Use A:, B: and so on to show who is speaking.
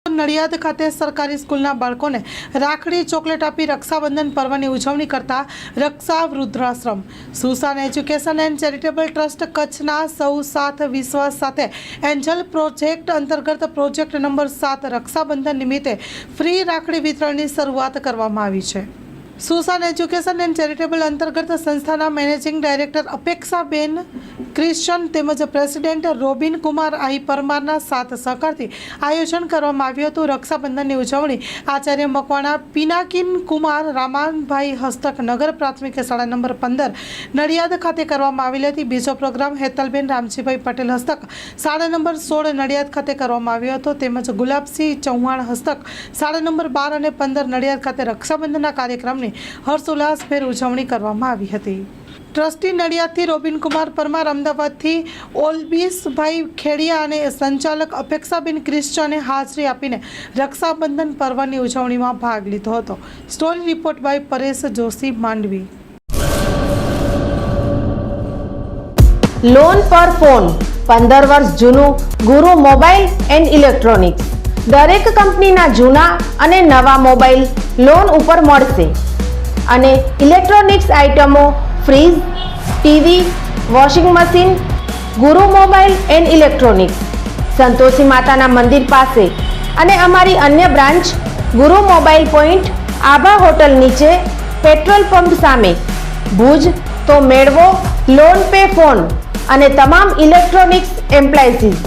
A: નડિયાદ ખાતે સરકારી સ્કૂલના બાળકોને રાખડી ચોકલેટ આપી રક્ષાબંધન પર્વની ઉજવણી કરતા રક્ષા વૃદ્ધાશ્રમ સુસાન એજ્યુકેશન એન્ડ ચેરિટેબલ ટ્રસ્ટ કચ્છના સૌ સાથ વિશ્વાસ સાથે એન્જલ પ્રોજેક્ટ અંતર્ગત પ્રોજેક્ટ નંબર 7 રક્ષાબંધન નિમિત્તે ફ્રી રાખડી વિતરણની શરૂઆત કરવામાં આવી છે। સુસાન એજ્યુકેશન એન્ડ ચેરિટેબલ અંતર્ગત સંસ્થાના મેનેજિંગ ડાયરેક્ટર અપેક્ષાબેન ક્રિશ્ચન તેમજ પ્રેસિડેન્ટ રોબિન કુમાર આઈ પરમારના સાથ સહકારથી આયોજન કરવામાં આવ્યું હતું। રક્ષાબંધનની ઉજવણી આચાર્ય મકવાણા પિનાકિન કુમાર રામાનભાઈ હસ્તક નગર પ્રાથમિક શાળા નંબર 15 નડિયાદ ખાતે કરવામાં આવેલી હતી। બીજો પ્રોગ્રામ હેતલબેન રામજીભાઈ પટેલ હસ્તક શાળા નંબર 16 નડિયાદ ખાતે કરવામાં આવ્યો હતો તેમજ ગુલાબસિંહ ચૌહાણ હસ્તક શાળા નંબર 12 અને 15 નડિયાદ ખાતે રક્ષાબંધનના કાર્યક્રમની હર્ષોલ્લાસભેર ઉજવણી કરવામાં આવી હતી। ટ્રસ્ટી નડિયાદથી રોબિન કુમાર પરમાર, અમદાવાદથી ઓલબીસભાઈ ખેડિયા અને સંચાલક અપેક્ષાબેન ક્રિશ્ચને હાજરી આપીને રક્ષાબંધન પર્વની ઉજવણીમાં ભાગ લીધો હતો। Story report by Paresh Joshi Mandvi.
B: Loan પર ફોન 15 વર્ષ જૂનું ગુરુ મોબાઈલ એન્ડ ઇલેક્ટ્રોનિક્સ દરેક કંપનીના જૂના અને નવા મોબાઈલ લોન ઉપર મળશે અને ઇલેક્ટ્રોનિક્સ આઇટમો ફ્રીજ, ટીવી, વોશિંગ મશીન ગુરુ મોબાઈલ એન્ડ ઇલેક્ટ્રોનિક્સ સંતોષી માતાના મંદિર પાસે અને અમારી અન્ય બ્રાન્ચ ગુરુ મોબાઈલ પોઈન્ટ આભા હોટલ નીચે પેટ્રોલ પંપ સામે ભુજ। તો મેળવો લોન પે ફોન અને તમામ ઇલેક્ટ્રોનિક્સ એપ્લાયન્સીસ।